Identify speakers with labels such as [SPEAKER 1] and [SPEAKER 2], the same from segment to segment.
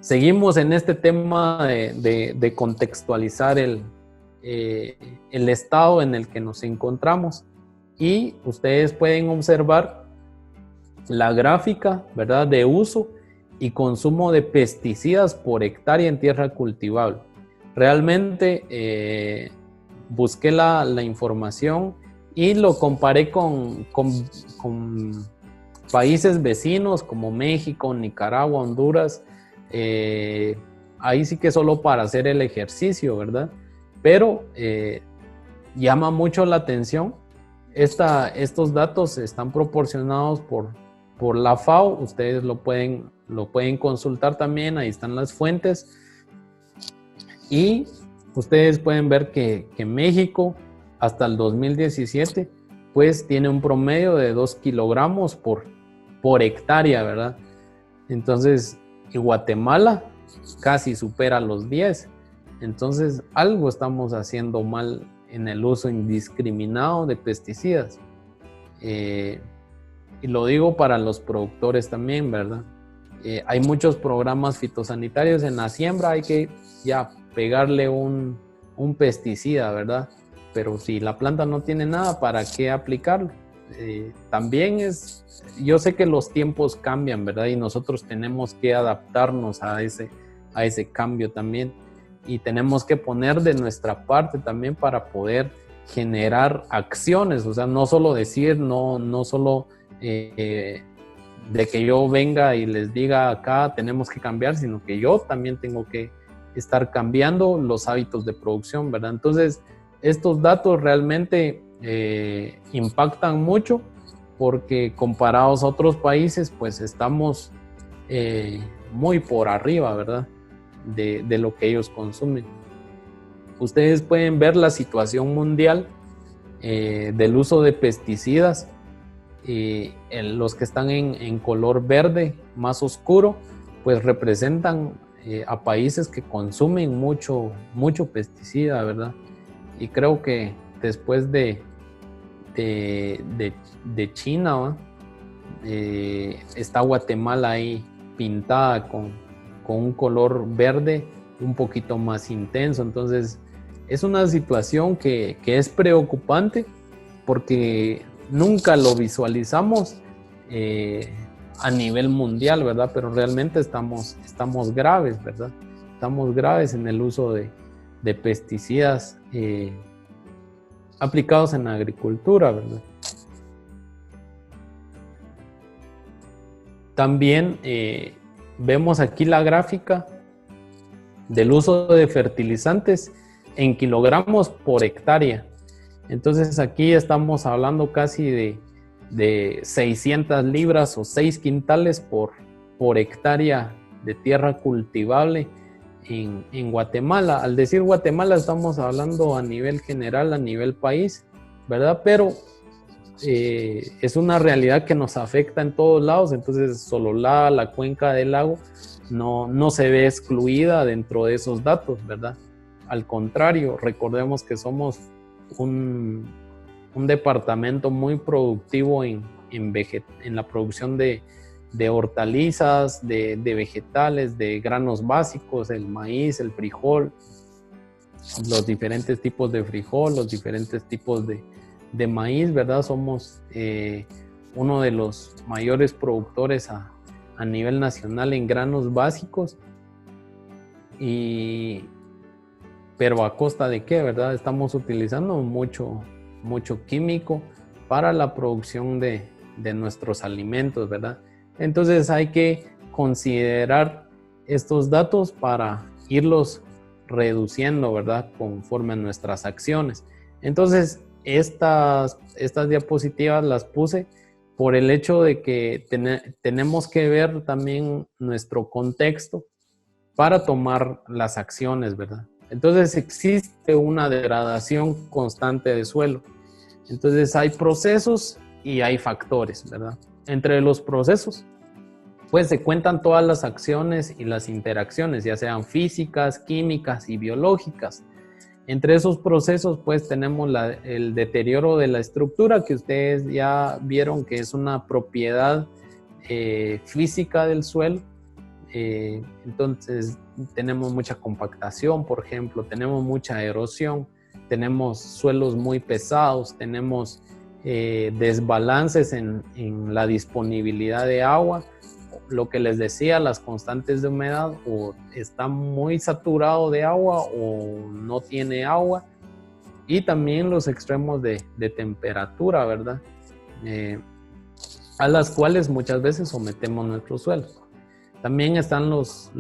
[SPEAKER 1] seguimos en este tema de contextualizar el estado en el que nos encontramos, y ustedes pueden observar la gráfica, ¿verdad?, de uso y consumo de pesticidas por hectárea en tierra cultivable. Realmente busqué la información y lo comparé con países vecinos como México, Nicaragua, Honduras. Ahí sí que solo para hacer el ejercicio, ¿verdad? Pero llama mucho la atención. Estos datos están proporcionados por la FAO. Ustedes lo pueden consultar también, ahí están las fuentes. Y ustedes pueden ver que México hasta el 2017 pues tiene un promedio de 2 kilogramos por hectárea, ¿verdad? Entonces, y Guatemala casi supera los 10. Entonces, algo estamos haciendo mal en el uso indiscriminado de pesticidas. Y lo digo para los productores también, ¿verdad? Hay muchos programas fitosanitarios en la siembra, hay que ya pegarle un pesticida, ¿verdad? Pero si la planta no tiene nada, ¿para qué aplicarlo? También yo sé que los tiempos cambian, ¿verdad? Y nosotros tenemos que adaptarnos a ese cambio también. Y tenemos que poner de nuestra parte también para poder generar acciones. O sea, no solo decir, no solo de que yo venga y les diga acá tenemos que cambiar, sino que yo también tengo que estar cambiando los hábitos de producción, ¿verdad? Entonces, estos datos realmente impactan mucho porque comparados a otros países, pues estamos muy por arriba, ¿verdad? De lo que ellos consumen. Ustedes pueden ver la situación mundial del uso de pesticidas. Los que están en color verde más oscuro, pues representan a países que consumen mucho pesticida, ¿verdad? Y creo que después de China, ¿va? Está Guatemala ahí pintada con un color verde un poquito más intenso. Entonces es una situación que es preocupante porque nunca lo visualizamos a nivel mundial, ¿verdad? Pero realmente estamos graves, ¿verdad? Estamos graves en el uso de pesticidas aplicados en la agricultura, ¿verdad? También vemos aquí la gráfica del uso de fertilizantes en kilogramos por hectárea. Entonces aquí estamos hablando casi de 600 libras o 6 quintales por hectárea de tierra cultivable en Guatemala. Al decir Guatemala estamos hablando a nivel general, a nivel país, ¿verdad? Pero es una realidad que nos afecta en todos lados. Entonces Sololá, la cuenca del lago, no se ve excluida dentro de esos datos, ¿verdad? Al contrario, recordemos que somos un departamento muy productivo en la producción de hortalizas, de vegetales, de granos básicos, el maíz, el frijol, los diferentes tipos de frijol, los diferentes tipos de maíz, ¿verdad? Somos uno de los mayores productores a nivel nacional en granos básicos. Pero ¿a costa de qué, verdad? Estamos utilizando mucho químico para la producción de nuestros alimentos, ¿verdad? Entonces hay que considerar estos datos para irlos reduciendo, ¿verdad? Conforme a nuestras acciones. Entonces estas diapositivas las puse por el hecho de que tenemos que ver también nuestro contexto para tomar las acciones, ¿verdad? Entonces existe una degradación constante de suelo. Entonces hay procesos y hay factores, ¿verdad? Entre los procesos, pues se cuentan todas las acciones y las interacciones, ya sean físicas, químicas y biológicas. Entre esos procesos, pues tenemos el deterioro de la estructura, que ustedes ya vieron que es una propiedad física del suelo. Entonces tenemos mucha compactación, por ejemplo, tenemos mucha erosión, tenemos suelos muy pesados, tenemos desbalances en la disponibilidad de agua. Lo que les decía, las constantes de humedad, o está muy saturado de agua o no tiene agua, y también los extremos de temperatura, ¿verdad? A las cuales muchas veces sometemos nuestros suelos. También están los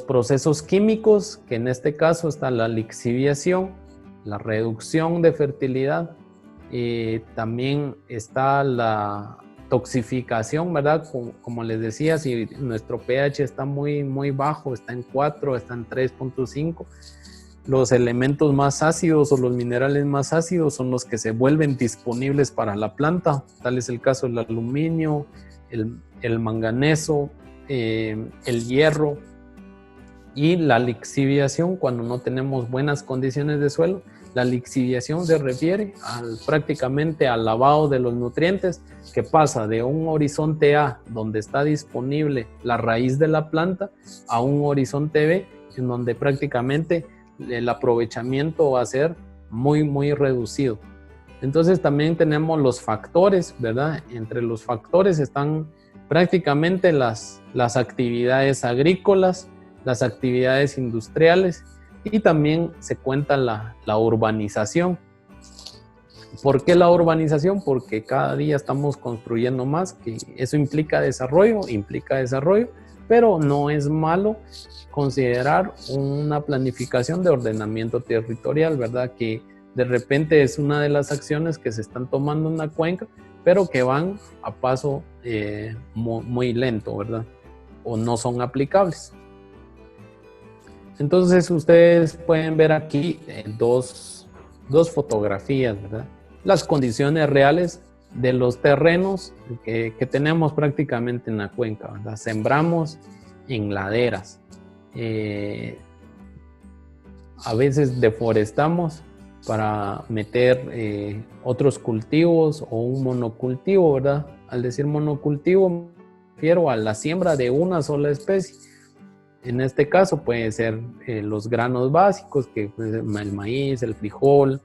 [SPEAKER 1] procesos químicos, que en este caso está la lixiviación, la reducción de fertilidad, también está la toxificación, ¿verdad? Como les decía, si nuestro pH está muy bajo, está en 4, está en 3.5, los elementos más ácidos o los minerales más ácidos son los que se vuelven disponibles para la planta. Tal es el caso del aluminio, el manganeso, el hierro. Y la lixiviación, cuando no tenemos buenas condiciones de suelo, la lixiviación se refiere prácticamente al lavado de los nutrientes, que pasa de un horizonte A, donde está disponible la raíz de la planta, a un horizonte B, en donde prácticamente el aprovechamiento va a ser muy reducido. Entonces también tenemos los factores, ¿verdad? Entre los factores están prácticamente las actividades agrícolas, las actividades industriales, y también se cuenta la urbanización. ¿Por qué la urbanización? Porque cada día estamos construyendo más, que eso implica desarrollo, pero no es malo considerar una planificación de ordenamiento territorial, ¿verdad? Que de repente es una de las acciones que se están tomando en la cuenca, pero que van a paso muy lento, ¿verdad? O no son aplicables. Entonces ustedes pueden ver aquí dos fotografías, ¿verdad? Las condiciones reales de los terrenos que tenemos prácticamente en la cuenca, ¿verdad? Sembramos en laderas. A veces deforestamos para meter otros cultivos o un monocultivo, ¿verdad? Al decir monocultivo me refiero a la siembra de una sola especie. En este caso puede ser los granos básicos, que puede ser el maíz, el frijol,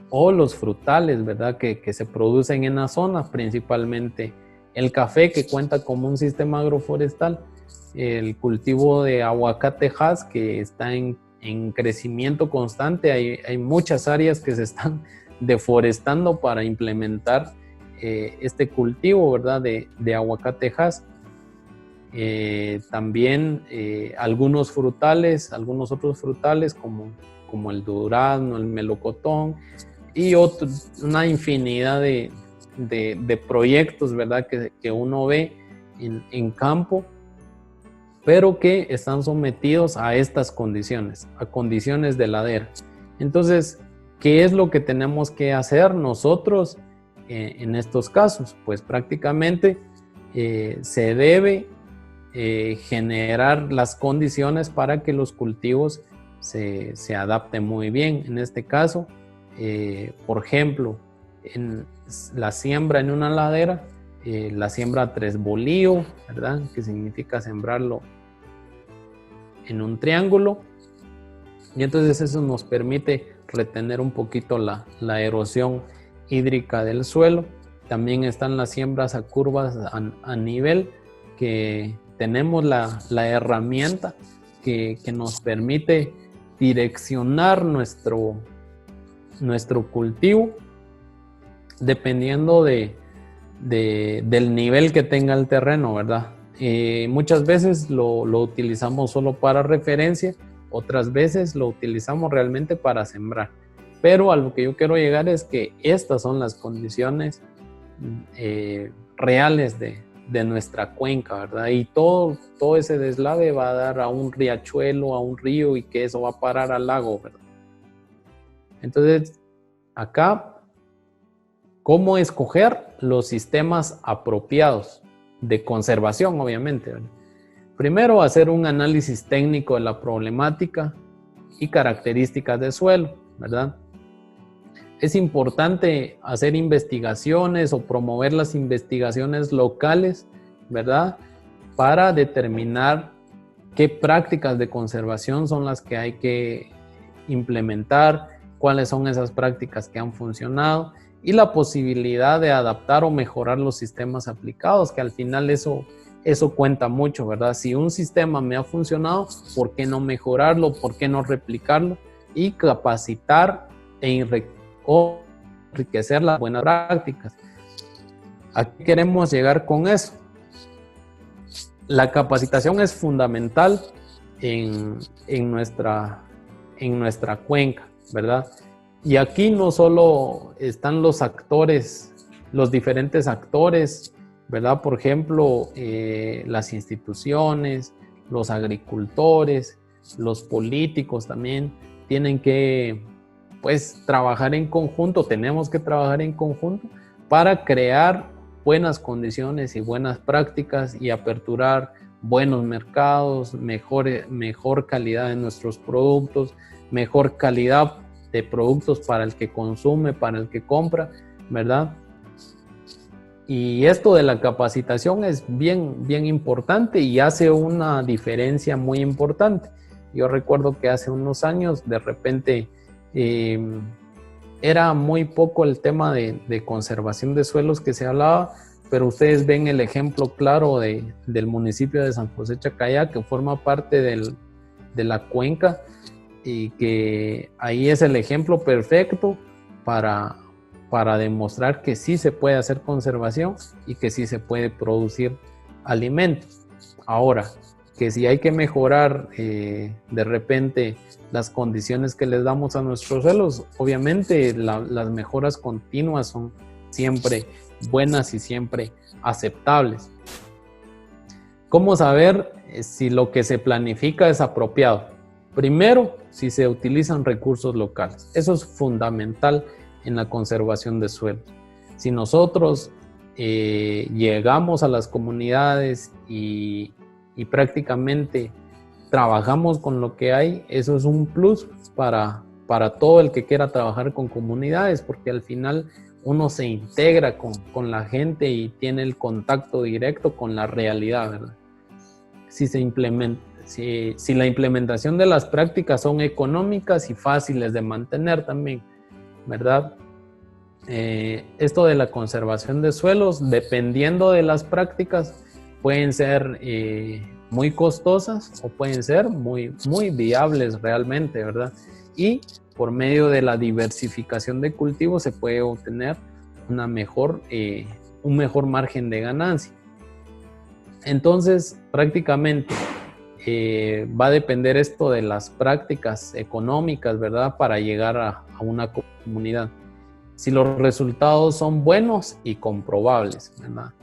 [SPEAKER 1] o los frutales, ¿verdad? Que se producen en la zona, principalmente el café, que cuenta como un sistema agroforestal, el cultivo de aguacatejas, que está en crecimiento constante. Hay muchas áreas que se están deforestando para implementar este cultivo, ¿verdad? De aguacatejas. También algunos otros frutales como el durazno, el melocotón, y una infinidad de proyectos, ¿verdad? Que uno ve en campo, pero que están sometidos a estas condiciones, a condiciones de ladera. Entonces, ¿qué es lo que tenemos que hacer nosotros en estos casos? Pues prácticamente se debe generar las condiciones para que los cultivos se adapten muy bien. En este caso, por ejemplo, en la siembra en una ladera, la siembra tresbolío, ¿verdad? Que significa sembrarlo en un triángulo, y entonces eso nos permite retener un poquito la erosión hídrica del suelo. También están las siembras a curvas a nivel, que tenemos la herramienta que nos permite direccionar nuestro cultivo dependiendo del nivel que tenga el terreno, ¿verdad? Muchas veces lo utilizamos solo para referencia, otras veces lo utilizamos realmente para sembrar. Pero a lo que yo quiero llegar es que estas son las condiciones reales de nuestra cuenca, ¿verdad? Y todo ese deslave va a dar a un riachuelo, a un río, y que eso va a parar al lago, ¿verdad? Entonces, acá, ¿cómo escoger los sistemas apropiados de conservación, obviamente, ¿verdad? Primero, hacer un análisis técnico de la problemática y características del suelo, ¿verdad? Es importante hacer investigaciones o promover las investigaciones locales, ¿verdad? para determinar qué prácticas de conservación son las que hay que implementar, cuáles son esas prácticas que han funcionado y la posibilidad de adaptar o mejorar los sistemas aplicados, que al final eso cuenta mucho, ¿verdad? Si un sistema me ha funcionado, ¿por qué no mejorarlo? ¿Por qué no replicarlo? Y capacitar o enriquecer las buenas prácticas. ¿A qué queremos llegar con eso? La capacitación es fundamental en nuestra cuenca, ¿verdad? Y aquí no solo están los actores, los diferentes actores, ¿verdad? Por ejemplo, las instituciones, los agricultores, los políticos también tienen que, pues, trabajar en conjunto, tenemos que trabajar en conjunto para crear buenas condiciones y buenas prácticas y aperturar buenos mercados, mejor calidad de nuestros productos, mejor calidad de productos para el que consume, para el que compra, ¿verdad? Y esto de la capacitación es bien importante y hace una diferencia muy importante. Yo recuerdo que hace unos años de repente era muy poco el tema de conservación de suelos que se hablaba, pero ustedes ven el ejemplo claro del municipio de San José Chacaya, que forma parte de la cuenca, y que ahí es el ejemplo perfecto para demostrar que sí se puede hacer conservación y que sí se puede producir alimentos. Ahora, que si hay que mejorar de repente las condiciones que les damos a nuestros suelos, obviamente las mejoras continuas son siempre buenas y siempre aceptables. ¿Cómo saber si lo que se planifica es apropiado? Primero, si se utilizan recursos locales. Eso es fundamental en la conservación de suelos. Si nosotros llegamos a las comunidades y prácticamente trabajamos con lo que hay, eso es un plus para todo el que quiera trabajar con comunidades, porque al final uno se integra con la gente y tiene el contacto directo con la realidad, ¿verdad? Si la implementación de las prácticas son económicas y fáciles de mantener también, ¿verdad? Esto de la conservación de suelos, dependiendo de las prácticas, pueden ser muy costosas o pueden ser muy viables realmente, ¿verdad? Y por medio de la diversificación de cultivos se puede obtener un mejor margen de ganancia. Entonces, prácticamente va a depender esto de las prácticas económicas, ¿verdad? Para llegar a una comunidad. Si los resultados son buenos y comprobables, ¿verdad?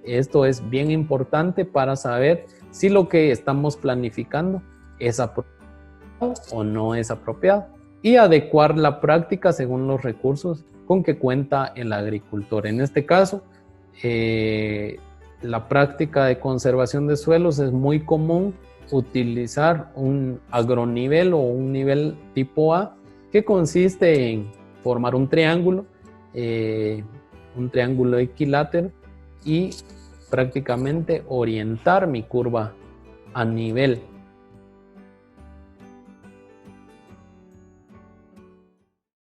[SPEAKER 1] Esto es bien importante para saber si lo que estamos planificando es apropiado o no es apropiado y adecuar la práctica según los recursos con que cuenta el agricultor. En este caso, la práctica de conservación de suelos es muy común utilizar un agronivel o un nivel tipo A, que consiste en formar un triángulo equilátero y prácticamente orientar mi curva a nivel